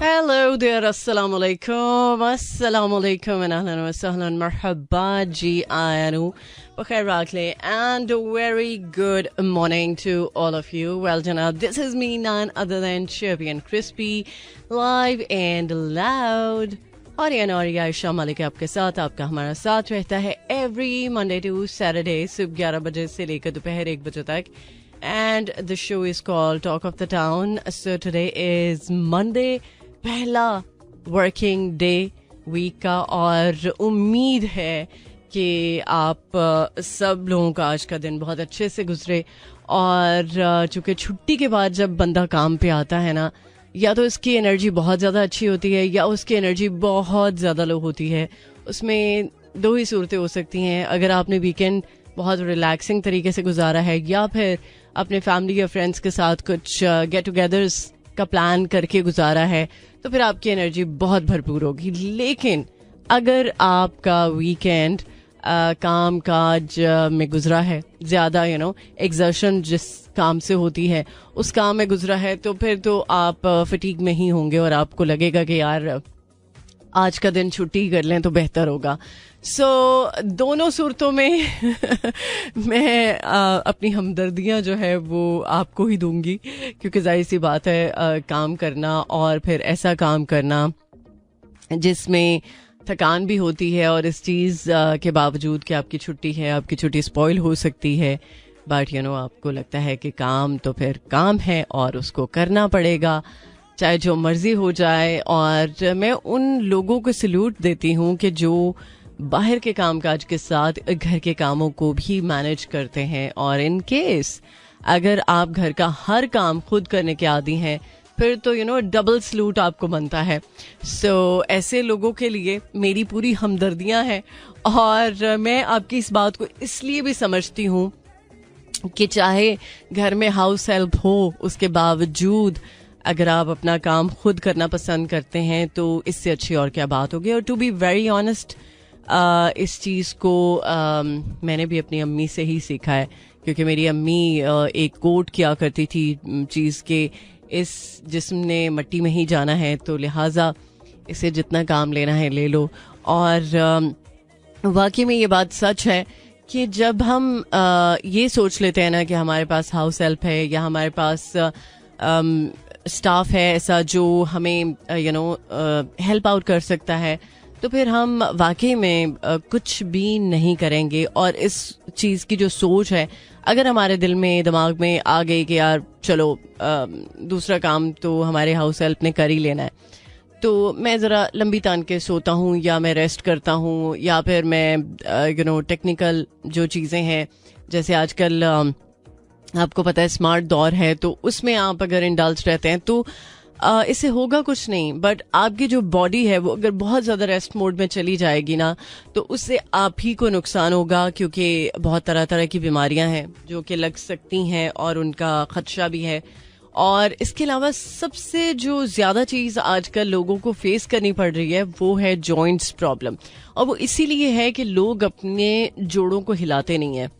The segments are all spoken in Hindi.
Hello there, assalamu alaikum and ahlan wa sahlan, marhaba ji ayanu, bakhair rakle, and a very good morning to all of you. Well, Janab, this is me, none other than Chirpy and Crispy, live and loud. और आयशा मलिक आपके साथ, आपका हमारा साथ रहता है एवरी मंडे टू सैटरडे सुबह 11 बजे से लेकर दोपहर 1 बजे तक. And the show is called Talk of the Town. So today is Monday, पहला वर्किंग डे वीक का, और उम्मीद है कि आप सब लोगों का आज का दिन बहुत अच्छे से गुजरे. और चूंकि छुट्टी के बाद जब बंदा काम पे आता है ना, या तो इसकी एनर्जी बहुत ज़्यादा अच्छी होती है या उसकी एनर्जी बहुत ज़्यादा लो होती है. उसमें दो ही सूरतें हो सकती हैं. अगर आपने वीकेंड बहुत रिलैक्सिंग तरीके से गुजारा है या फिर अपने फैमिली या फ्रेंड्स के साथ कुछ गेट टुगेदर्स का प्लान करके गुजारा है, तो फिर आपकी एनर्जी बहुत भरपूर होगी. लेकिन अगर आपका वीकेंड काम काज में गुजरा है, ज़्यादा एक्सर्शन जिस काम से होती है उस काम में गुजरा है, तो फिर तो आप फटीग में ही होंगे और आपको लगेगा कि यार आज का दिन छुट्टी कर लें तो बेहतर होगा. दोनों सूरतों में मैं अपनी हमदर्दियाँ जो है वो आपको ही दूंगी, क्योंकि जाहिर सी बात है काम करना और फिर ऐसा काम करना जिसमें थकान भी होती है, और इस चीज़ के बावजूद कि आपकी छुट्टी है, आपकी छुट्टी स्पॉइल हो सकती है, बट आपको लगता है कि काम तो फिर काम है और उसको करना पड़ेगा चाहे जो मर्जी हो जाए. और मैं उन लोगों को सल्यूट देती हूँ कि जो बाहर के कामकाज के साथ घर के कामों को भी मैनेज करते हैं. और इन केस अगर आप घर का हर काम खुद करने के आदी हैं, फिर तो डबल सल्यूट आपको बनता है. ऐसे लोगों के लिए मेरी पूरी हमदर्दियां हैं. और मैं आपकी इस बात को इसलिए भी समझती हूँ कि चाहे घर में हाउस हेल्प हो, उसके बावजूद अगर आप अपना काम खुद करना पसंद करते हैं तो इससे अच्छी और क्या बात होगी. और टू बी वेरी ऑनेस्ट, इस चीज़ को मैंने भी अपनी अम्मी से ही सीखा है, क्योंकि मेरी अम्मी एक कोट किया करती थी चीज़ के, इस जिस्म ने मट्टी में ही जाना है, तो लिहाजा इसे जितना काम लेना है ले लो. और वाकई में ये बात सच है कि जब हम ये सोच लेते हैं ना कि हमारे पास हाउस हेल्प है या हमारे पास स्टाफ है ऐसा जो हमें हेल्प आउट कर सकता है, तो फिर हम वाकई में कुछ भी नहीं करेंगे. और इस चीज़ की जो सोच है अगर हमारे दिल में दिमाग में आ गई कि यार चलो दूसरा काम तो हमारे हाउस हेल्प ने कर ही लेना है, तो मैं ज़रा लंबी तान के सोता हूँ या मैं रेस्ट करता हूँ, या फिर मैं टेक्निकल जो चीज़ें हैं, जैसे आजकल आपको पता है स्मार्ट दौर है, तो उसमें आप अगर इंडल्ज रहते हैं तो इससे होगा कुछ नहीं. बट आपकी जो बॉडी है वो अगर बहुत ज़्यादा रेस्ट मोड में चली जाएगी ना, तो उससे आप ही को नुकसान होगा, क्योंकि बहुत तरह तरह की बीमारियां हैं जो कि लग सकती हैं और उनका खदशा भी है. और इसके अलावा सबसे जो ज़्यादा चीज़ आजकल लोगों को फेस करनी पड़ रही है वो है जॉइंट्स प्रॉब्लम. और वो इसीलिए है कि लोग अपने जोड़ों को हिलाते नहीं हैं.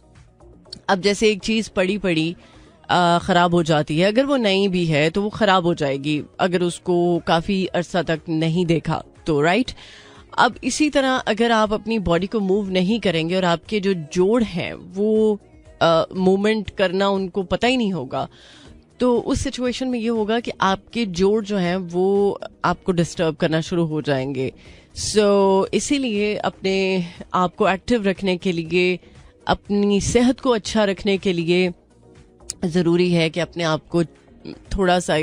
अब जैसे एक चीज़ पड़ी पड़ी ख़राब हो जाती है, अगर वो नई भी है तो वो ख़राब हो जाएगी अगर उसको काफ़ी अरसा तक नहीं देखा तो, राइट. अब इसी तरह अगर आप अपनी बॉडी को मूव नहीं करेंगे और आपके जो जोड़ हैं वो मूवमेंट करना उनको पता ही नहीं होगा, तो उस सिचुएशन में ये होगा कि आपके जोड़ जो हैं वो आपको डिस्टर्ब करना शुरू हो जाएंगे. इसीलिए अपने आप को एक्टिव रखने के लिए, अपनी सेहत को अच्छा रखने के लिए ज़रूरी है कि अपने आप को थोड़ा सा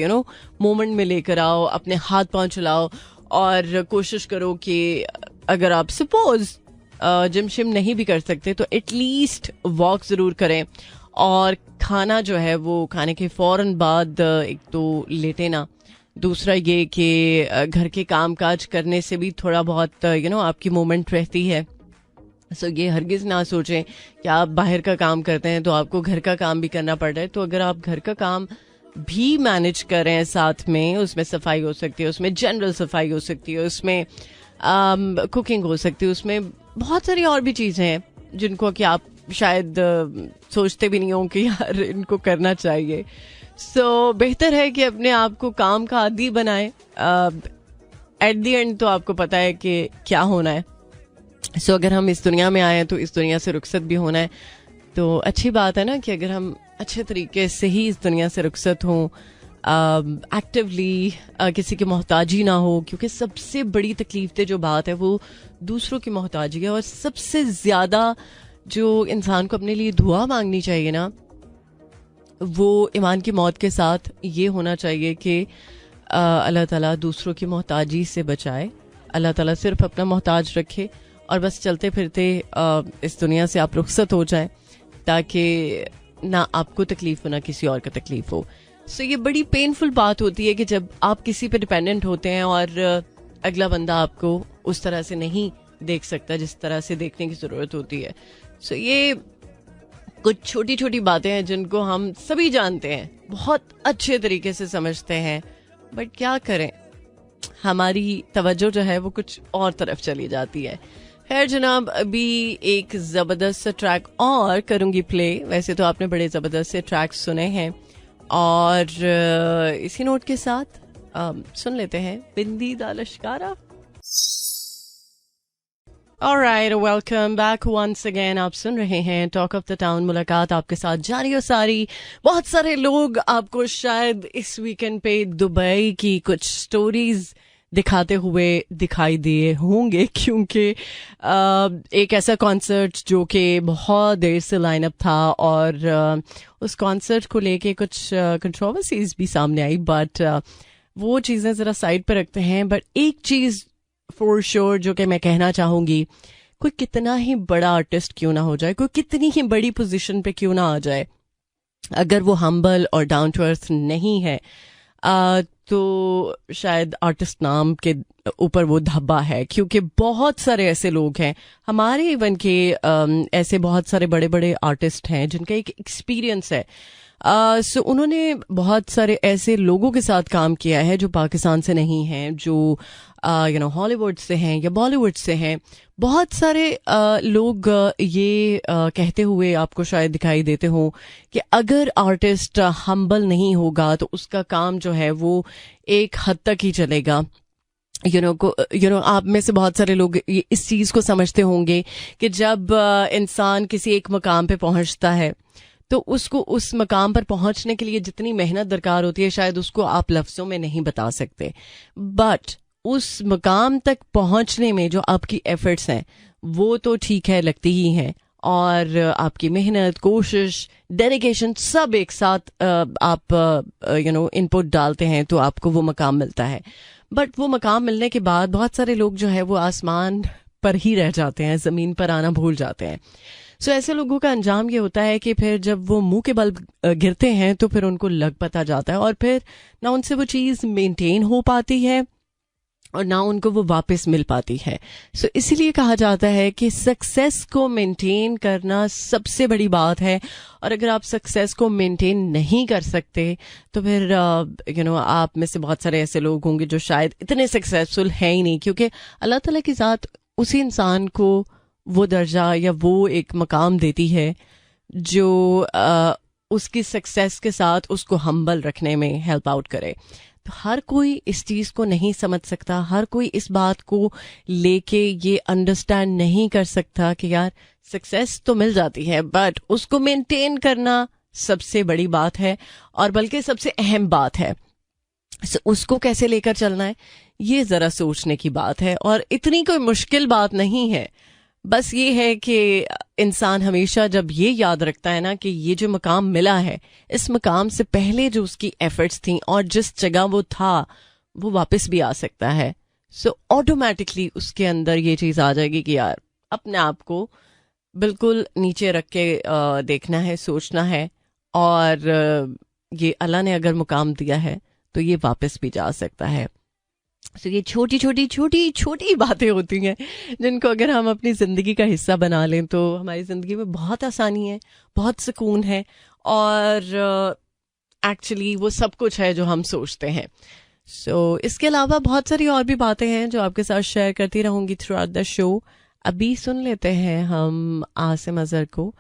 मोमेंट में लेकर आओ, अपने हाथ पांव चलाओ, और कोशिश करो कि अगर आप सपोज जिम शिम नहीं भी कर सकते तो एटलीस्ट वॉक ज़रूर करें. और खाना जो है वो खाने के फ़ौरन बाद एक तो लेटे ना, दूसरा ये कि घर के काम काज करने से भी थोड़ा बहुत आपकी मूवमेंट रहती है. ये हरगिज़ ना सोचें कि आप बाहर का काम करते हैं तो आपको घर का काम भी करना पड़ रहा है. तो अगर आप घर का काम भी मैनेज करें साथ में, उसमें सफाई हो सकती है, उसमें जनरल सफाई हो सकती है, उसमें कुकिंग हो सकती है, उसमें बहुत सारी और भी चीज़ें हैं जिनको कि आप शायद सोचते भी नहीं हो कि यार इनको करना चाहिए. सो बेहतर है कि अपने आप को काम का आदी बनाए. एट द एंड तो आपको पता है कि क्या होना है. सो अगर हम इस दुनिया में आए हैं तो इस दुनिया से रुखसत भी होना है. तो अच्छी बात है ना कि अगर हम अच्छे तरीके से ही इस दुनिया से रुखसत हों, एक्टिवली किसी की मोहताजी ना हो, क्योंकि सबसे बड़ी तकलीफ जो बात है वो दूसरों की मोहताजी है. और सबसे ज़्यादा जो इंसान को अपने लिए दुआ मांगनी चाहिए ना, वो ईमान की मौत के साथ ये होना चाहिए कि अल्लाह ताला दूसरों की मोहताजी से बचाए. अल्लाह ताला सिर्फ अपना मोहताज रखे और बस चलते फिरते इस दुनिया से आप रुखसत हो जाएं, ताकि ना आपको तकलीफ हो ना किसी और को तकलीफ हो. सो ये बड़ी पेनफुल बात होती है कि जब आप किसी पे डिपेंडेंट होते हैं और अगला बंदा आपको उस तरह से नहीं देख सकता जिस तरह से देखने की ज़रूरत होती है. सो ये कुछ छोटी छोटी बातें हैं जिनको हम सभी जानते हैं, बहुत अच्छे तरीके से समझते हैं, बट क्या करें, हमारी तवज्जो जो है वो कुछ और तरफ चली जाती है. खैर जनाब, अभी एक ज़बरदस्त सा ट्रैक और करूँगी प्ले. वैसे तो आपने बड़े ज़बरदस्त से ट्रैक सुने हैं और इसी नोट के साथ सुन लेते हैं बिंदी दा लश्कारा. Alright, welcome back once again. आप सुन रहे हैं टॉक ऑफ द टाउन. मुलाकात आपके साथ जारी और सारी. बहुत सारे लोग आपको शायद इस वीकेंड पे दुबई की कुछ स्टोरीज दिखाते हुए दिखाई दिए होंगे, क्योंकि एक ऐसा कॉन्सर्ट जो कि बहुत देर से लाइनअप था और उस कॉन्सर्ट को लेके कुछ कंट्रोवर्सीज भी सामने आई, बट वो चीज़ें ज़रा साइड पर रखते हैं. बट एक चीज़ फॉर श्योर जो कि मैं कहना चाहूँगी, कोई कितना ही बड़ा आर्टिस्ट क्यों ना हो जाए, कोई कितनी ही बड़ी पोजीशन पे क्यों ना आ जाए, अगर वो हम्बल और डाउन टू अर्थ नहीं है तो शायद आर्टिस्ट नाम के ऊपर वो धब्बा है. क्योंकि बहुत सारे ऐसे लोग हैं हमारे इवन के ऐसे बहुत सारे बड़े बड़े आर्टिस्ट हैं जिनका एक एक्सपीरियंस है. सो उन्होंने बहुत सारे ऐसे लोगों के साथ काम किया है जो पाकिस्तान से नहीं हैं, जो हॉलीवुड से हैं या बॉलीवुड से हैं. बहुत सारे लोग ये कहते हुए आपको शायद दिखाई देते हों कि अगर आर्टिस्ट हम्बल नहीं होगा तो उसका काम जो है वो एक हद तक ही चलेगा. आप में से बहुत सारे लोग इस चीज़ को समझते होंगे कि जब इंसान किसी एक मकाम पे पहुंचता है तो उसको उस मकाम पर पहुंचने के लिए जितनी मेहनत दरकार होती है शायद उसको आप लफ्ज़ों में नहीं बता सकते, बट उस मकाम तक पहुंचने में जो आपकी एफर्ट्स हैं वो तो ठीक है, लगती ही हैं, और आपकी मेहनत, कोशिश, डेडिकेशन सब एक साथ आप इनपुट डालते हैं तो आपको वो मकाम मिलता है. बट वो मकाम मिलने के बाद बहुत सारे लोग जो है वो आसमान पर ही रह जाते हैं, ज़मीन पर आना भूल जाते हैं. सो ऐसे लोगों का अंजाम ये होता है कि फिर जब वो मुंह के बल गिरते हैं तो फिर उनको लग पता जाता है और फिर ना उनसे वो चीज़ मेंटेन हो पाती है और ना उनको वो वापस मिल पाती है. सो इसीलिए कहा जाता है कि सक्सेस को मेंटेन करना सबसे बड़ी बात है, और अगर आप सक्सेस को मेंटेन नहीं कर सकते तो फिर आप में से बहुत सारे ऐसे लोग होंगे जो शायद इतने सक्सेसफुल हैं ही नहीं, क्योंकि अल्लाह ताला की ज़ात उसी इंसान को वो दर्जा या वो एक मकाम देती है जो उसकी सक्सेस के साथ उसको हम्बल रखने में हेल्प आउट करे. तो हर कोई इस चीज़ को नहीं समझ सकता, हर कोई इस बात को लेके ये अंडरस्टैंड नहीं कर सकता कि यार सक्सेस तो मिल जाती है बट उसको मेंटेन करना सबसे बड़ी बात है और बल्कि सबसे अहम बात है. उसको कैसे लेकर चलना है ये ज़रा सोचने की बात है, और इतनी कोई मुश्किल बात नहीं है. बस ये है कि इंसान हमेशा जब ये याद रखता है ना कि ये जो मकाम मिला है, इस मकाम से पहले जो उसकी एफर्ट्स थी और जिस जगह वो था वो वापस भी आ सकता है. सो ऑटोमेटिकली उसके अंदर ये चीज़ आ जाएगी कि यार अपने आप को बिल्कुल नीचे रख के देखना है, सोचना है, और ये अल्लाह ने अगर मुकाम दिया है तो ये वापस भी जा सकता है. तो ये छोटी छोटी छोटी छोटी बातें होती हैं जिनको अगर हम अपनी ज़िंदगी का हिस्सा बना लें तो हमारी ज़िंदगी में बहुत आसानी है, बहुत सुकून है, और एक्चुअली वो सब कुछ है जो हम सोचते हैं. सो इसके अलावा बहुत सारी और भी बातें हैं जो आपके साथ शेयर करती रहूँगी थ्रू आउट द शो. अभी सुन लेते हैं हम आसिम अजहर को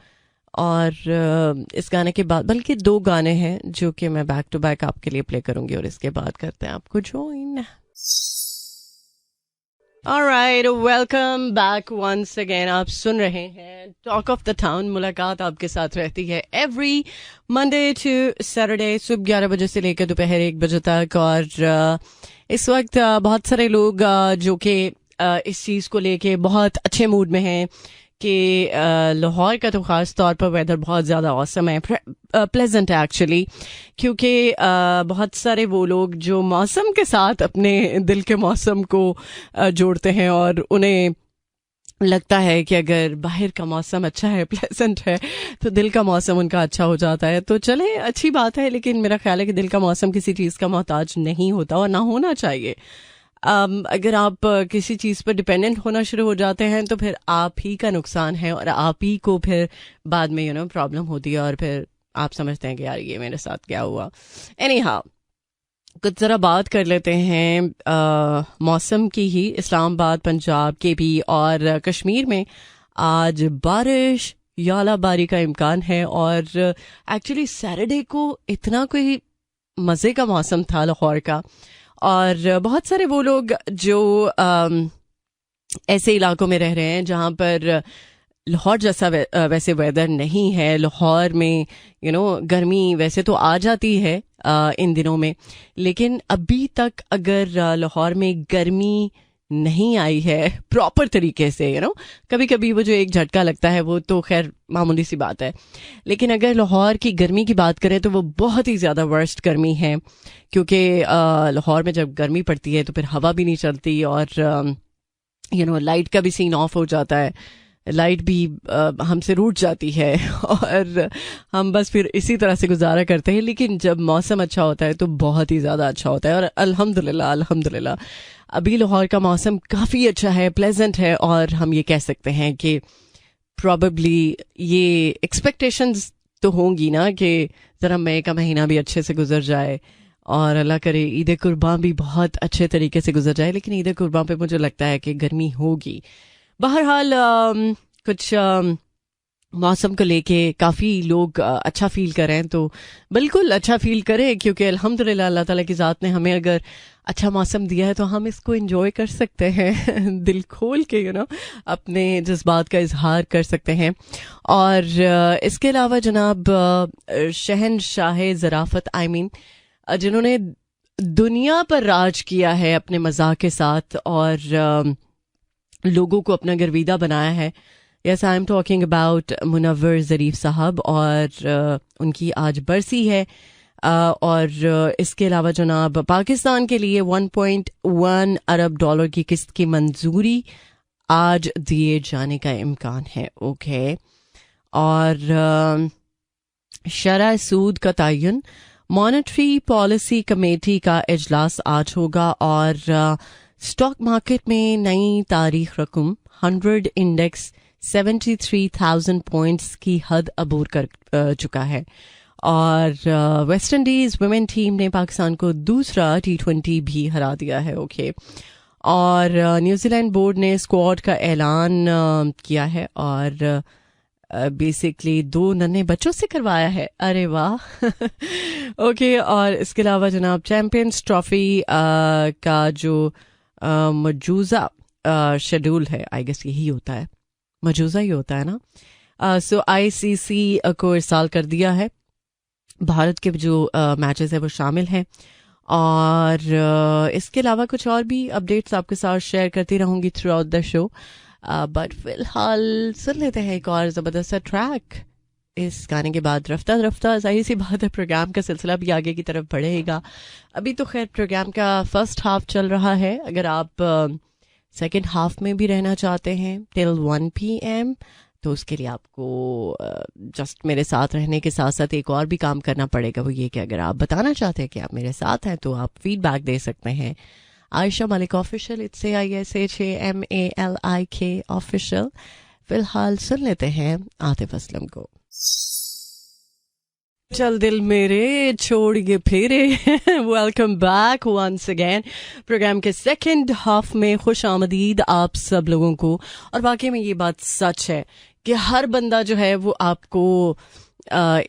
और इस गाने के बाद बल्कि 2 गाने हैं जो कि मैं बैक टू बैक आपके लिए प्ले करूंगी और इसके बाद करते हैं आपको join. Alright, welcome back once again. आप सुन रहे हैं टॉक ऑफ द टाउन. मुलाकात आपके साथ रहती है एवरी मंडे टू सैटरडे सुबह 11 बजे से लेकर दोपहर 1 बजे तक. और इस वक्त बहुत सारे लोग जो कि इस चीज़ को लेके बहुत अच्छे मूड में हैं कि लाहौर का तो ख़ास तौर पर वेदर बहुत ज़्यादा औसम है, प्लेजेंट है एक्चुअली, क्योंकि बहुत सारे वो लोग जो मौसम के साथ अपने दिल के मौसम को जोड़ते हैं और उन्हें लगता है कि अगर बाहर का मौसम अच्छा है, प्लेजेंट है, तो दिल का मौसम उनका अच्छा हो जाता है. तो चले, अच्छी बात है, लेकिन मेरा ख्याल है कि दिल का मौसम किसी चीज़ का मोहताज नहीं होता और ना होना चाहिए. अगर आप किसी चीज़ पर डिपेंडेंट होना शुरू हो जाते हैं तो फिर आप ही का नुकसान है और आप ही को फिर बाद में प्रॉब्लम होती है और फिर आप समझते हैं कि यार ये मेरे साथ क्या हुआ. एनीहाउ, कुछ ज़रा बात कर लेते हैं मौसम की ही. इस्लामाबाद, पंजाब, केपी और कश्मीर में आज बारिश या ओलाबारी का इम्कान है. और एक्चुअली सैटरडे को इतना कोई मज़े का मौसम था लाहौर का, और बहुत सारे वो लोग जो ऐसे इलाकों में रह रहे हैं जहाँ पर लाहौर जैसा वैसे वेदर नहीं है. लाहौर में गर्मी वैसे तो आ जाती है इन दिनों में, लेकिन अभी तक अगर लाहौर में गर्मी नहीं आई है प्रॉपर तरीके से, कभी कभी वो जो एक झटका लगता है वो तो खैर मामूली सी बात है, लेकिन अगर लाहौर की गर्मी की बात करें तो वो बहुत ही ज़्यादा वर्स्ट गर्मी है. क्योंकि लाहौर में जब गर्मी पड़ती है तो फिर हवा भी नहीं चलती और लाइट का भी सीन ऑफ हो जाता है, लाइट भी हमसे रूठ जाती है और हम बस फिर इसी तरह से गुजारा करते हैं. लेकिन जब मौसम अच्छा होता है तो बहुत ही ज़्यादा अच्छा होता है और अल्हम्दुलिल्लाह अभी लाहौर का मौसम काफ़ी अच्छा है, प्लेजेंट है. और हम ये कह सकते हैं कि प्रॉबेबली ये एक्सपेक्टेशंस तो होंगी ना कि ज़रा मई का महीना भी अच्छे से गुजर जाए और अल्लाह करे ईद कुर्बान भी बहुत अच्छे तरीके से गुजर जाए. लेकिन ईद कुर्बान पे मुझे लगता है कि गर्मी होगी. बहरहाल कुछ मौसम को लेके काफ़ी लोग अच्छा फील कर रहे हैं, तो बिल्कुल अच्छा फील करें, क्योंकि अल्हम्दुलिल्लाह अल्लाह ताला की ज़ात ने हमें अगर अच्छा मौसम दिया है तो हम इसको एंजॉय कर सकते हैं दिल खोल के अपने जज्बात का इजहार कर सकते हैं. और इसके अलावा जनाब शहनशाह ज़राफ़त जिन्होंने दुनिया पर राज किया है अपने मज़ाक के साथ और लोगों को अपना गर्विदा बनाया है. Yes, I am talking about Munawwar Zarif साहब, और उनकी आज बरसी है. और इसके अलावा जनाब पाकिस्तान के लिए 1.1 अरब डॉलर की किस्त की मंजूरी आज दिए जाने का इम्कान है. ओके. और शरह सूद का तयन, मॉनेटरी पॉलिसी कमेटी का इजलास आज होगा. और स्टॉक मार्केट में नई तारीख रकम 100 इंडेक्स 73,000 पॉइंट्स की हद अबूर कर चुका है. और वेस्ट इंडीज़ वुमेन टीम ने पाकिस्तान को दूसरा T20 भी हरा दिया है. ओके. और न्यूजीलैंड बोर्ड ने स्क्वाड का ऐलान किया है और बेसिकली 2 नन्हे बच्चों से करवाया है. अरे वाह. ओके. और इसके अलावा जनाब चैम्पियंस ट्रॉफी का जो मौजूदा शेड्यूल है, आई गेस यही होता है, मौजूदा ही होता है ना. सो ICC को इरसाल कर दिया है. भारत के जो मैचेस है वो शामिल हैं. और इसके अलावा कुछ और भी अपडेट्स आपके साथ शेयर करती रहूँगी through out the show. But फिलहाल सुन लेते हैं एक और ज़बरदस्त ट्रैक. इस गाने के बाद रफ्ता रफ्ता जाहिर सी बात है प्रोग्राम का सिलसिला भी आगे की तरफ बढ़ेगा. अभी तो खैर प्रोग्राम का फर्स्ट हाफ चल रहा है. अगर आप सेकेंड हाफ में भी रहना चाहते हैं टिल 1 PM, तो उसके लिए आपको जस्ट मेरे साथ रहने के साथ साथ एक और भी काम करना पड़ेगा. वो ये कि अगर आप बताना चाहते हैं कि आप मेरे साथ हैं तो आप फीडबैक दे सकते हैं. Ayesha Malik official, it's AISHAMALIK official. फिलहाल सुन लेते हैं आतिफ असलम को. चल दिल मेरे छोड़ के फेरे. Welcome back once again. Programme के सेकंड हाफ में खुश आमदीद आप सब लोगों को. और वाकई में ये बात सच है कि हर बंदा जो है वो आपको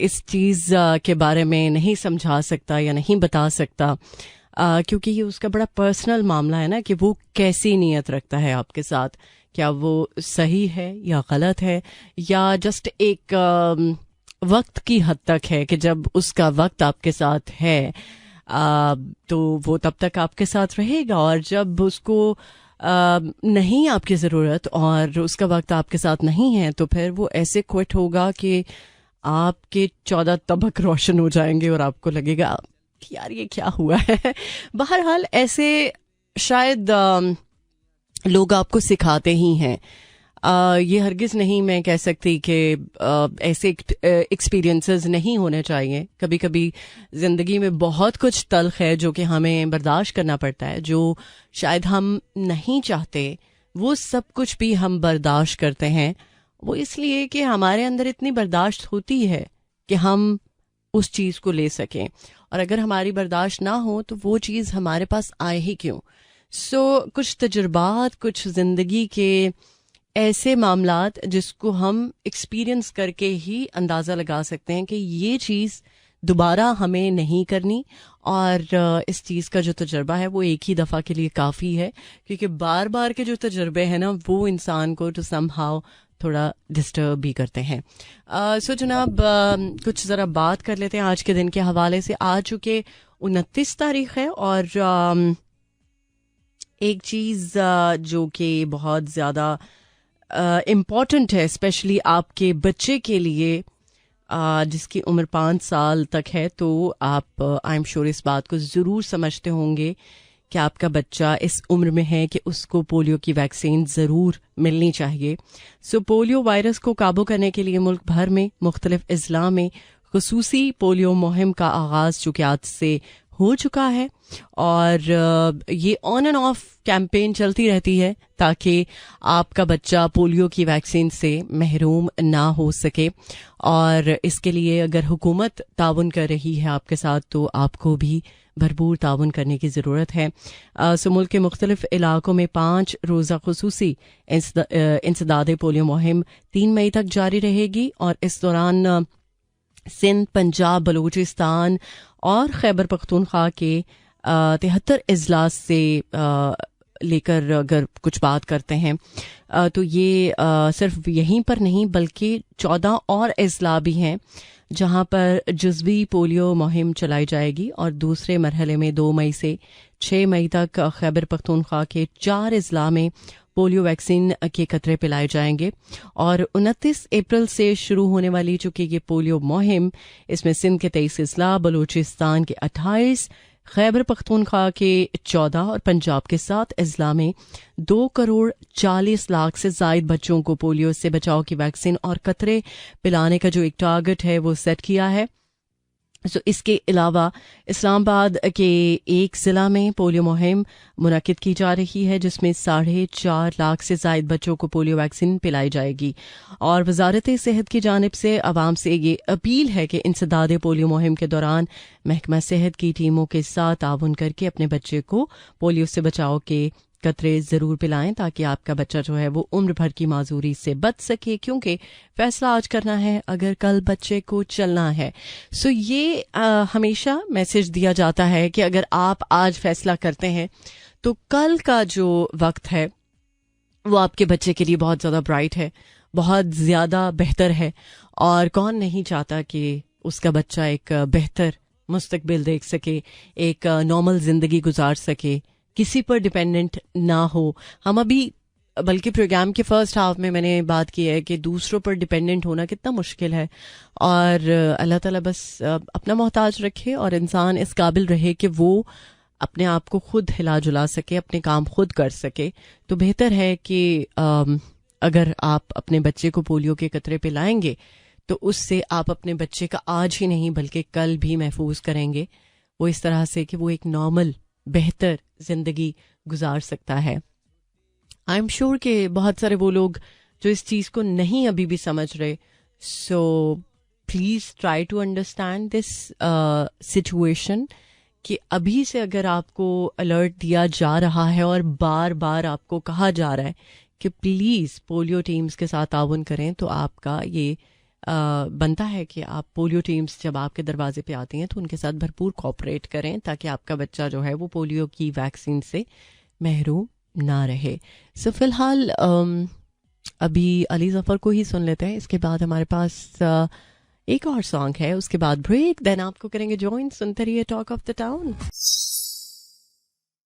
इस चीज़ के बारे में नहीं समझा सकता या नहीं बता सकता, क्योंकि ये उसका बड़ा पर्सनल मामला है ना कि वो कैसी नीयत रखता है आपके साथ, क्या वो सही है या गलत है, या जस्ट एक वक्त की हद तक है कि जब उसका वक्त आपके साथ है तो वो तब तक आपके साथ रहेगा, और जब उसको नहीं आपकी ज़रूरत और उसका वक्त आपके साथ नहीं है तो फिर वो ऐसे क्विट होगा कि आपके 14 तबक रोशन हो जाएंगे और आपको लगेगा कि यार ये क्या हुआ है। बहरहाल ऐसे शायद लोग आपको सिखाते ही हैं। ये हरगिज़ नहीं मैं कह सकती कि ऐसे एक्सपीरियंसेस नहीं होने चाहिए। कभी कभी ज़िंदगी में बहुत कुछ तल्ख है जो कि हमें बर्दाश्त करना पड़ता है, जो शायद हम नहीं चाहते, वो सब कुछ भी हम बर्दाश्त करते हैं। वो इसलिए कि हमारे अंदर इतनी बर्दाश्त होती है कि हम उस चीज़ को ले सकें, और अगर हमारी बर्दाश्त ना हो तो वो चीज़ हमारे पास आए ही क्यों। कुछ तजुर्बात, कुछ ज़िंदगी के ऐसे मामलात जिसको हम एक्सपीरियंस करके ही अंदाज़ा लगा सकते हैं कि ये चीज़ दोबारा हमें नहीं करनी, और इस चीज़ का जो तजर्बा है वो एक ही दफ़ा के लिए काफ़ी है, क्योंकि बार बार के जो तजर्बे हैं ना वो इंसान को टू समहाउ थोड़ा डिस्टर्ब भी करते हैं। सो जनाब, कुछ ज़रा बात कर लेते हैं आज के दिन के हवाले से। आज चूँकि 29 तारीख है, और एक चीज़ जो कि बहुत ज़्यादा इम्पॉर्टेंट है स्पेशली आपके बच्चे के लिए जिसकी उम्र 5 साल तक है, तो आप आई एम श्योर इस बात को ज़रूर समझते होंगे कि आपका बच्चा इस उम्र में है कि उसको पोलियो की वैक्सीन ज़रूर मिलनी चाहिए। पोलियो वायरस को काबू करने के लिए मुल्क भर में मुख्तलिफ अजला में खुसूसी पोलियो मुहिम का आगाज़ चूँकि आज से हो चुका है, और ये ऑन एंड ऑफ कैंपेन चलती रहती है ताकि आपका बच्चा पोलियो की वैक्सीन से महरूम ना हो सके। और इसके लिए अगर हुकूमत ताउन कर रही है आपके साथ तो आपको भी भरपूर ताउन करने की ज़रूरत है। मुल्क के मुख्तलिफ इलाकों में 5 रोज़ा खुसूसी इंसदाद पोलियो मुहिम 3 मई तक जारी रहेगी, और इस दौरान सिंध, पंजाब, बलूचिस्तान और खैबर पख्तूनख्वा के 73 अजला से लेकर अगर कुछ बात करते हैं तो ये सिर्फ यहीं पर नहीं बल्कि 14 और अजला भी हैं जहां पर जुज़वी पोलियो मुहिम चलाई जाएगी, और दूसरे मरहले में 2 मई से 6 मई तक खैबर पख्तूनख्वा के 4 अजला में पोलियो वैक्सीन के कतरे पिलाए जाएंगे। और 29 अप्रैल से शुरू होने वाली चूंकि ये पोलियो मुहिम, इसमें सिंध के 23 अजला, बलूचिस्तान के 28, खैबर पख्तूनख्वा के 14 और पंजाब के 7 अजला में 2 करोड़ 40 लाख से जायद बच्चों को पोलियो से बचाव की वैक्सीन और कतरे पिलाने का जो एक टारगेट है वो सेट किया है। इसके अलावा इस्लामाबाद के एक ज़िला में पोलियो मुहिम मुनक्किद की जा रही है जिसमें 4.5 लाख से जायद बच्चों को पोलियो वैक्सीन पिलाई जाएगी। और वजारत सेहत की जानिब से आवाम से ये अपील है कि इंसदाद पोलियो मुहिम के दौरान महकमा सेहत की टीमों के साथ ताउन करके अपने बच्चे को पोलियो से बचाव के कतरे ज़रूर पिलाएं ताकि आपका बच्चा जो है वो उम्र भर की माजूरी से बच सके, क्योंकि फैसला आज करना है अगर कल बच्चे को चलना है। ये हमेशा मैसेज दिया जाता है कि अगर आप आज फैसला करते हैं तो कल का जो वक्त है वो आपके बच्चे के लिए बहुत ज़्यादा ब्राइट है, बहुत ज़्यादा बेहतर है, और कौन नहीं चाहता कि उसका बच्चा एक बेहतर मुस्तकबिल देख सके, एक नॉर्मल ज़िंदगी गुजार सके, किसी पर डिपेंडेंट ना हो। हम अभी बल्कि प्रोग्राम के फर्स्ट हाफ में मैंने बात की है कि दूसरों पर डिपेंडेंट होना कितना मुश्किल है, और अल्लाह ताला बस अपना मोहताज रखे और इंसान इस काबिल रहे कि वो अपने आप को खुद हिला जुला सके, अपने काम खुद कर सके। तो बेहतर है कि अगर आप अपने बच्चे को पोलियो के कतरे पिलाएंगे तो उससे आप अपने बच्चे का आज ही नहीं बल्कि कल भी महफूज करेंगे, वो इस तरह से कि वो एक नॉर्मल बेहतर जिंदगी गुजार सकता है। आई एम श्योर कि बहुत सारे वो लोग जो इस चीज़ को नहीं अभी भी समझ रहे, please try to understand this situation कि अभी से अगर आपको अलर्ट दिया जा रहा है और बार बार आपको कहा जा रहा है कि प्लीज़ पोलियो टीम्स के साथ ताउन करें। तो आपका ये बनता है कि आप पोलियो टीम्स जब आपके दरवाजे पे आती हैं तो उनके साथ भरपूर कोऑपरेट करें, ताकि आपका बच्चा जो है वो पोलियो की वैक्सीन से महरूम ना रहे। सो फिलहाल अभी अली ज़फ़र को ही सुन लेते हैं। इसके बाद हमारे पास एक और सॉन्ग है, उसके बाद ब्रेक, देन आपको करेंगे ज्वाइन। सुनते रहिए talk of the town.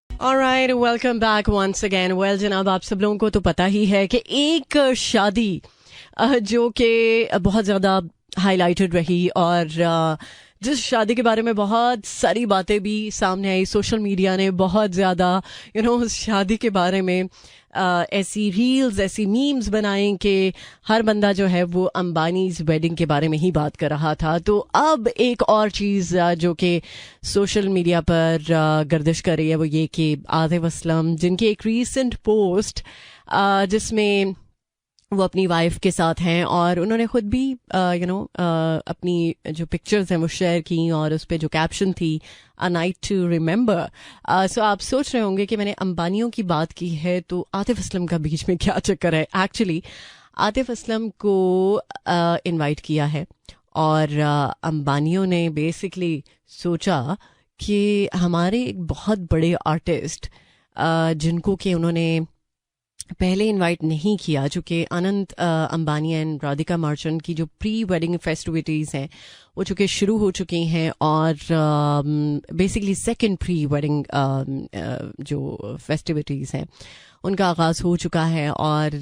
Alright, welcome back once again. Well जनाब, आप सब लोगों को तो पता ही है कि एक शादी जो कि बहुत ज़्यादा हाईलाइटेड रही, और जिस शादी के बारे में बहुत सारी बातें भी सामने आई, सोशल मीडिया ने बहुत ज़्यादा उस शादी के बारे में ऐसी रील्स, ऐसी मीम्स बनाई कि हर बंदा जो है वो अंबानीज वेडिंग के बारे में ही बात कर रहा था। तो अब एक और चीज़ जो कि सोशल मीडिया पर गर्दिश कर रही है वो ये कि आतिफ असलम, जिनकी एक रीसेंट पोस्ट जिसमें वो अपनी वाइफ के साथ हैं, और उन्होंने खुद भी अपनी जो पिक्चर्स हैं वो शेयर की, और उस पर जो कैप्शन थी अ नाइट टू रिमेंबर। सो आप सोच रहे होंगे कि मैंने अंबानियों की बात की है तो आतिफ असलम का बीच में क्या चक्कर है। एक्चुअली आतिफ असलम को इनवाइट किया है, और अंबानियों ने बेसिकली सोचा कि हमारे एक बहुत बड़े आर्टिस्ट जिनको कि उन्होंने पहले इनवाइट नहीं किया, चूँकि अनंत अंबानी एंड राधिका मर्चेंट की जो प्री वेडिंग फेस्टिविटीज़ हैं वो चूँकि शुरू हो चुकी हैं, और बेसिकली सेकंड प्री वेडिंग जो फेस्टिविटीज़ हैं उनका आगाज़ हो चुका है। और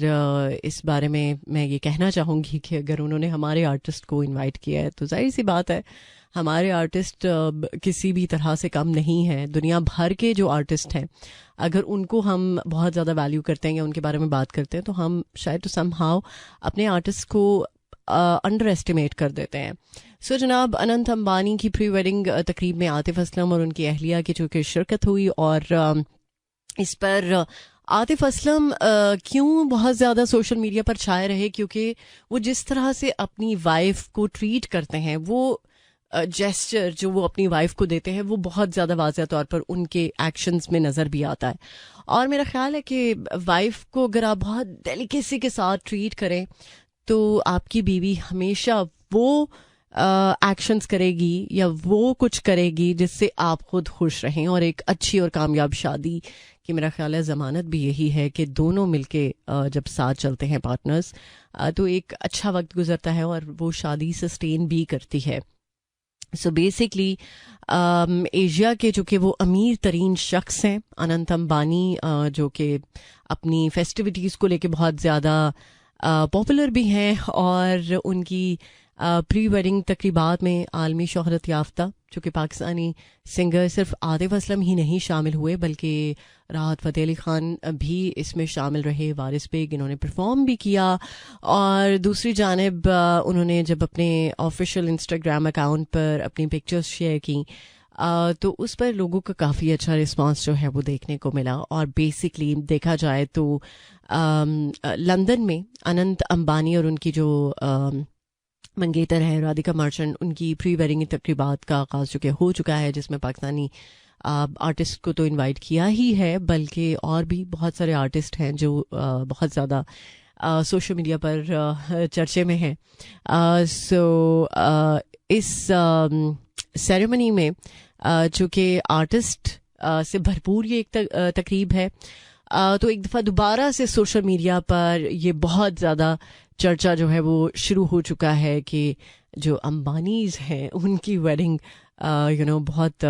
इस बारे में मैं ये कहना चाहूँगी कि अगर उन्होंने हमारे आर्टिस्ट को इनवाइट किया है तो जाहिर सी बात है हमारे आर्टिस्ट किसी भी तरह से कम नहीं है। दुनिया भर के जो आर्टिस्ट हैं, अगर उनको हम बहुत ज़्यादा वैल्यू करते हैं या उनके बारे में बात करते हैं तो हम शायद तो समहाउ अपने आर्टिस्ट को अंडर एस्टिमेट कर देते हैं। सो जनाब, अनंत अंबानी की प्री वेडिंग तकरीब में आतिफ असलम और उनकी अहलिया की चूँकि शिरकत हुई, और इस पर आतिफ असलम क्यों बहुत ज़्यादा सोशल मीडिया पर छाए रहे, क्योंकि वो जिस तरह से अपनी वाइफ को ट्रीट करते हैं, वो जेस्चर जो वो अपनी वाइफ को देते हैं वो बहुत ज़्यादा वाज़ेह तौर पर उनके एक्शंस में नज़र भी आता है। और मेरा ख्याल है कि वाइफ को अगर आप बहुत डेलिकेसी के साथ ट्रीट करें तो आपकी बीवी हमेशा वो एक्शंस करेगी या वो कुछ करेगी जिससे आप खुद खुश रहें। और एक अच्छी और कामयाब शादी की मेरा ख्याल है ज़मानत भी यही है कि दोनों मिलके जब साथ चलते हैं पार्टनर्स, तो एक अच्छा वक्त गुजरता है और वो शादी सस्टेन भी करती है। सो बेसिकली एशिया के जो कि वो अमीर तरीन शख्स हैं अनंत अंबानी, जो कि अपनी फेस्टिविटीज़ को लेके बहुत ज़्यादा पॉपुलर भी हैं, और उनकी प्री वेडिंग तकरीबात में आलमी शोहरत याफ्ता जो कि पाकिस्तानी सिंगर सिर्फ आतिफ असलम ही नहीं शामिल हुए बल्कि राहत फ़तेह अली ख़ान भी इसमें शामिल रहे, वारिस बेग इन्होंने परफॉर्म भी किया। और दूसरी जानिब उन्होंने जब अपने ऑफिशियल इंस्टाग्राम अकाउंट पर अपनी पिक्चर्स शेयर की तो उस पर लोगों का काफ़ी अच्छा रिस्पांस जो है वो देखने को मिला। और बेसिकली देखा जाए तो लंदन में अनंत अंबानी और उनकी जो मंगेतर है राधिका मर्चेंट, उनकी प्री वेडिंग तकरीबात का आगाज़ जो कि हो चुका है, जिसमें पाकिस्तानी आर्टिस्ट को तो इनवाइट किया ही है बल्कि और भी बहुत सारे आर्टिस्ट हैं जो बहुत ज़्यादा सोशल मीडिया पर चर्चे में हैं। सो इस सेरेमनी में चूँकि आर्टिस्ट से भरपूर ये एक तकरीब है, तो एक दफ़ा दोबारा से सोशल मीडिया पर ये बहुत ज़्यादा चर्चा जो है वो शुरू हो चुका है कि जो अंबानीज हैं उनकी वेडिंग बहुत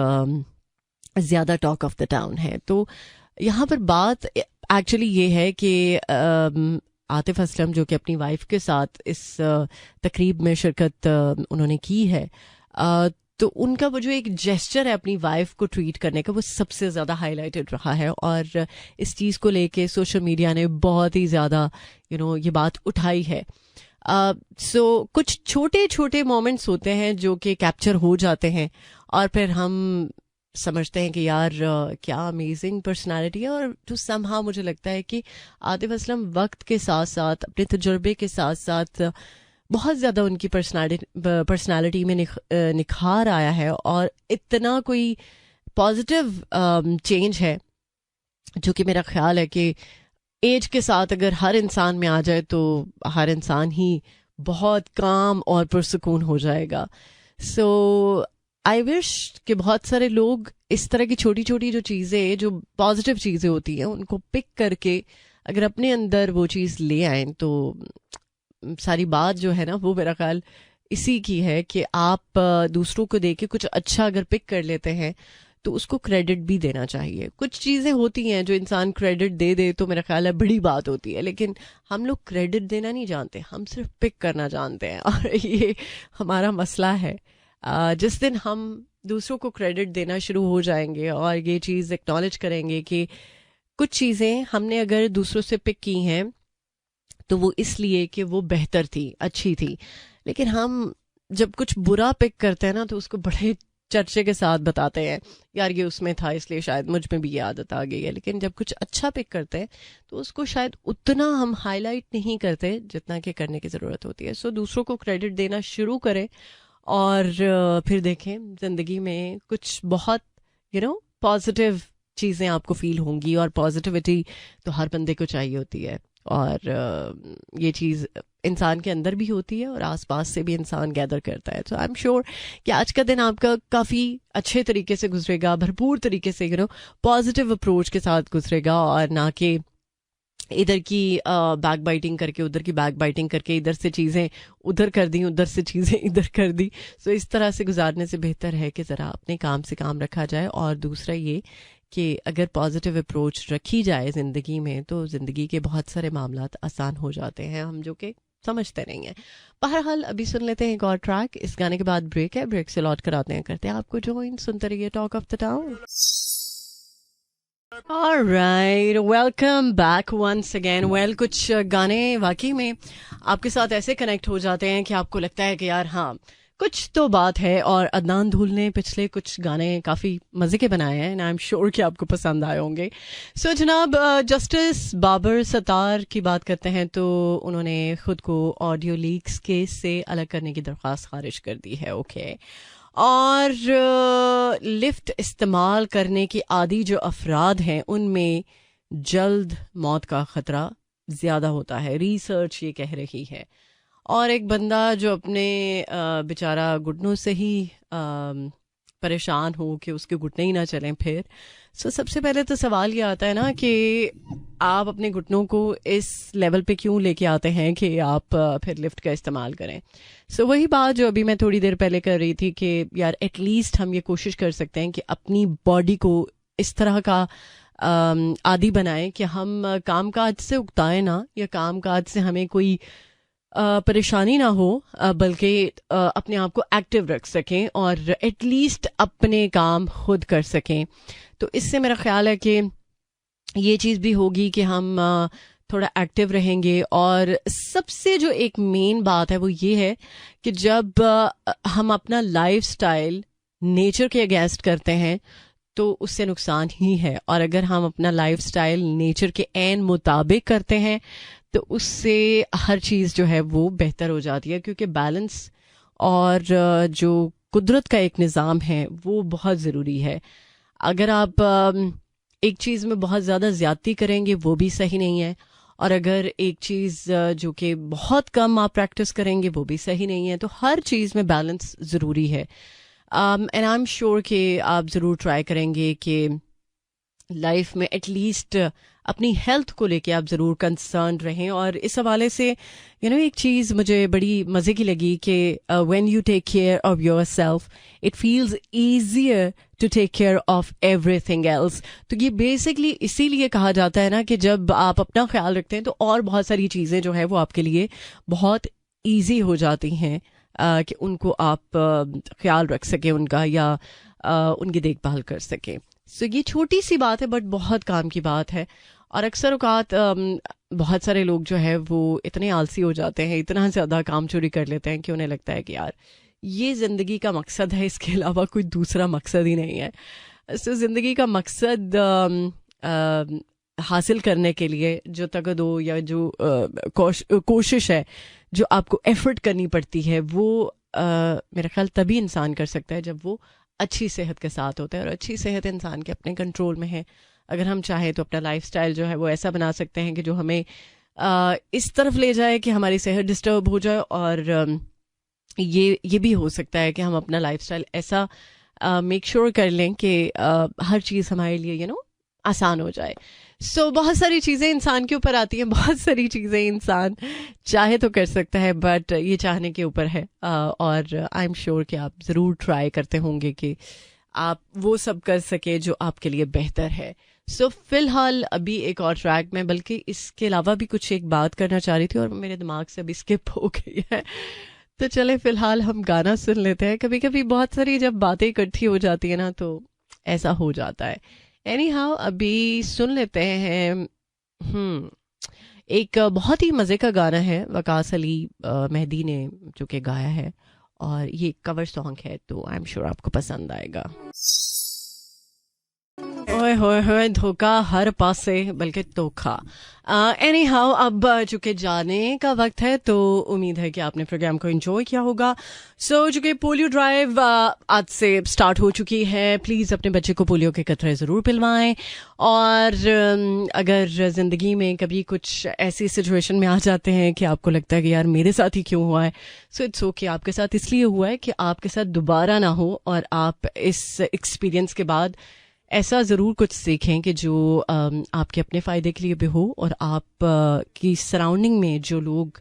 ज़्यादा टॉक ऑफ द टाउन है। तो यहाँ पर बात एक्चुअली ये है कि आतिफ असलम जो कि अपनी वाइफ के साथ इस तकरीब में शिरकत उन्होंने की है, तो उनका वो जो एक जेस्चर है अपनी वाइफ को ट्रीट करने का वो सबसे ज़्यादा हाईलाइटेड रहा है। और इस चीज़ को लेके सोशल मीडिया ने बहुत ही ज़्यादा ये बात उठाई है। सो कुछ छोटे छोटे मोमेंट्स होते हैं जो कि कैप्चर हो जाते हैं और फिर हम समझते हैं कि यार क्या अमेजिंग पर्सनालिटी है। और तो समहाउ मुझे लगता है कि आतिफ असलम वक्त के साथ साथ अपने तजुर्बे के साथ साथ बहुत ज़्यादा उनकी पर्सनालिटी में निखार आया है और इतना कोई पॉजिटिव चेंज है जो कि मेरा ख्याल है कि एज के साथ अगर हर इंसान में आ जाए तो हर इंसान ही बहुत काम और पुरसुकून हो जाएगा. सो आई विश कि बहुत सारे लोग इस तरह की छोटी छोटी जो चीज़ें, जो पॉजिटिव चीज़ें होती हैं, उनको पिक करके अगर अपने अंदर वो चीज़ ले आएँ तो सारी बात जो है ना वो मेरा ख्याल इसी की है कि आप दूसरों को देके कुछ अच्छा अगर पिक कर लेते हैं तो उसको क्रेडिट भी देना चाहिए. कुछ चीज़ें होती हैं जो इंसान क्रेडिट दे दे तो मेरा ख्याल है बड़ी बात होती है, लेकिन हम लोग क्रेडिट देना नहीं जानते, हम सिर्फ पिक करना जानते हैं और ये हमारा मसला है. जिस दिन हम दूसरों को क्रेडिट देना शुरू हो जाएंगे और ये चीज़ एक्नॉलेज करेंगे कि कुछ चीज़ें हमने अगर दूसरों से पिक की हैं तो वो इसलिए कि वो बेहतर थी, अच्छी थी, लेकिन हम जब कुछ बुरा पिक करते हैं ना तो उसको बड़े चर्चे के साथ बताते हैं, यार ये उसमें था इसलिए शायद मुझ में भी ये आदत आ गई है. लेकिन जब कुछ अच्छा पिक करते हैं तो उसको शायद उतना हम हाईलाइट नहीं करते जितना कि करने की ज़रूरत होती है. सो दूसरों को क्रेडिट देना शुरू करें और फिर देखें ज़िंदगी में कुछ बहुत पॉजिटिव चीज़ें आपको फील होंगी. और पॉजिटिविटी तो हर बंदे को चाहिए होती है और ये चीज़ इंसान के अंदर भी होती है और आसपास से भी इंसान गैदर करता है. तो आई एम श्योर कि आज का दिन आपका काफ़ी अच्छे तरीके से गुजरेगा, भरपूर तरीके से पॉजिटिव अप्रोच के साथ गुजरेगा और ना कि इधर की बैक बाइटिंग करके, उधर की बैक बाइटिंग करके, इधर से चीज़ें उधर कर दी, उधर से चीज़ें इधर कर दी. सो इस तरह से गुजारने से बेहतर है कि ज़रा अपने काम से काम रखा जाए. और दूसरा ये कि अगर पॉजिटिव अप्रोच रखी जाए ज़िंदगी में तो ज़िंदगी के बहुत सारे मामलात आसान हो जाते हैं, हम जो कि समझते नहीं हैं. बहरहाल अभी सुन लेते हैं एक और ट्रैक. इस गाने के बाद ब्रेक है, ब्रेक से लौट कर आते हैं, करते हैं आपको ज्वाइन. सुनते रहिए talk of the town. Alright, welcome back once again. Well, कुछ गाने वाकई में आपके साथ ऐसे कनेक्ट हो जाते हैं कि आपको लगता है कि यार हाँ कुछ तो बात है. और अदनान धूल ने पिछले कुछ गाने काफ़ी मज़े के बनाए हैं, आई एम श्योर कि आपको पसंद आए होंगे. सो जनाब, जस्टिस बाबर सत्तार की बात करते हैं तो उन्होंने ख़ुद को ऑडियो लीक्स केस से अलग करने की दरख्वास्त खारिज कर दी है. ओके. और लिफ्ट इस्तेमाल करने के आदी जो अफराद हैं उनमें जल्द मौत का ख़तरा ज़्यादा होता है, रिसर्च ये कह रही है. और एक बंदा जो अपने बेचारा घुटनों से ही परेशान हो कि उसके घुटने ही ना चलें फिर. सो सबसे पहले तो सवाल ये आता है ना कि आप अपने घुटनों को इस लेवल पे क्यों लेके आते हैं कि आप फिर लिफ्ट का इस्तेमाल करें. सो वही बात जो अभी मैं थोड़ी देर पहले कर रही थी कि यार एटलीस्ट हम ये कोशिश कर सकते हैं कि अपनी बॉडी को इस तरह का आदी बनाएं कि हम काम काज से उकताएं ना, या काम काज से हमें कोई परेशानी ना हो, बल्कि अपने आप को एक्टिव रख सकें और एटलीस्ट अपने काम खुद कर सकें. तो इससे मेरा ख्याल है कि ये चीज़ भी होगी कि हम थोड़ा एक्टिव रहेंगे. और सबसे जो एक मेन बात है वो ये है कि जब हम अपना लाइफस्टाइल नेचर के अगेंस्ट करते हैं तो उससे नुकसान ही है. और अगर हम अपना लाइफस्टाइल नेचर के ऐन मुताबिक करते हैं तो उससे हर चीज़ जो है वो बेहतर हो जाती है, क्योंकि बैलेंस और जो कुदरत का एक निज़ाम है वो बहुत ज़रूरी है. अगर आप एक चीज़ में बहुत ज़्यादा ज़्यादती करेंगे वो भी सही नहीं है, और अगर एक चीज़ जो कि बहुत कम आप प्रैक्टिस करेंगे वो भी सही नहीं है. तो हर चीज़ में बैलेंस ज़रूरी है. एंड आई एम श्योर कि आप ज़रूर ट्राई करेंगे कि लाइफ में एटलीस्ट अपनी हेल्थ को लेके आप ज़रूर कंसर्न रहें. और इस हवाले से एक चीज़ मुझे बड़ी मज़े की लगी कि when you take care of yourself it feels easier to take care of everything else. तो ये बेसिकली इसीलिए कहा जाता है ना कि जब आप अपना ख्याल रखते हैं तो और बहुत सारी चीज़ें जो है वो आपके लिए बहुत ईजी हो जाती हैं कि उनको आप ख्याल रख सकें उनका, या उनकी देखभाल कर सकें. सो ये छोटी सी बात है बट बहुत काम की बात है. और अक्सर औकात बहुत सारे लोग जो है वो इतने आलसी हो जाते हैं, इतना ज़्यादा काम चोरी कर लेते हैं कि उन्हें लगता है कि यार ये ज़िंदगी का मकसद है, इसके अलावा कोई दूसरा मकसद ही नहीं है. सो ज़िंदगी का मकसद हासिल करने के लिए जो तगदो या जो कोशिश है, जो आपको एफर्ट करनी पड़ती है, वो मेरा ख्याल तभी इंसान कर सकता है जब वो अच्छी सेहत के साथ होता है. और अच्छी सेहत इंसान के अपने कंट्रोल में है. अगर हम चाहें तो अपना लाइफस्टाइल जो है वो ऐसा बना सकते हैं कि जो हमें इस तरफ ले जाए कि हमारी सेहत डिस्टर्ब हो जाए, और ये भी हो सकता है कि हम अपना लाइफस्टाइल ऐसा मेक श्योर कर लें कि हर चीज़ हमारे लिए आसान हो जाए. सो बहुत सारी चीज़ें इंसान के ऊपर आती हैं, बहुत सारी चीज़ें इंसान चाहे तो कर सकता है, बट ये चाहने के ऊपर है. और आई एम श्योर कि आप ज़रूर ट्राई करते होंगे कि आप वो सब कर सके जो आपके लिए बेहतर है. सो फिलहाल अभी एक और ट्रैक में, बल्कि इसके अलावा भी कुछ एक बात करना चाह रही थी और मेरे दिमाग से अभी स्किप हो गई है. तो चले फिलहाल हम गाना सुन लेते हैं. कभी कभी बहुत सारी जब बातें इकट्ठी हो जाती है ना तो ऐसा हो जाता है. एनी हाउ अभी सुन लेते हैं एक बहुत ही मज़े का गाना है, वकास अली मेहदी ने जो कि गाया है, और ये कवर सॉन्ग है, तो आई एम श्योर आपको पसंद आएगा. ओए होए होए, धोखा हर पास से, बल्कि धोखा. एनी हाउ अब चूंकि जाने का वक्त है, तो उम्मीद है कि आपने प्रोग्राम को एंजॉय किया होगा. सो चूंकि पोलियो ड्राइव आज से स्टार्ट हो चुकी है, प्लीज़ अपने बच्चे को पोलियो के कतरे ज़रूर पिलवाएं. और अगर ज़िंदगी में कभी कुछ ऐसी सिचुएशन में आ जाते हैं कि आपको लगता है कि यार मेरे साथ ही क्यों हुआ है, सो इट्स ओके. आपके साथ इसलिए हुआ है कि आपके साथ दोबारा ना हो, और आप इस एक्सपीरियंस के बाद ऐसा ज़रूर कुछ सीखें कि जो आपके अपने फ़ायदे के लिए भी हो, और आप की सराउंडिंग में जो लोग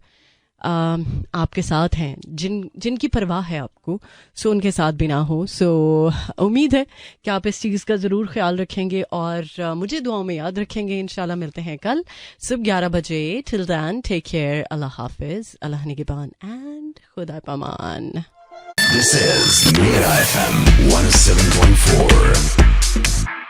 आपके साथ हैं, जिनकी परवाह है आपको, सो उनके साथ भी ना हो. सो उम्मीद है कि आप इस चीज़ का ज़रूर ख्याल रखेंगे और मुझे दुआओं में याद रखेंगे. इंशाल्लाह मिलते हैं कल सुबह 11 बजे. Till then take care. अल्लाह हाफिज़, अल्लाह निगहबान एंड खुदा पमान. This is Mira FM 107.4.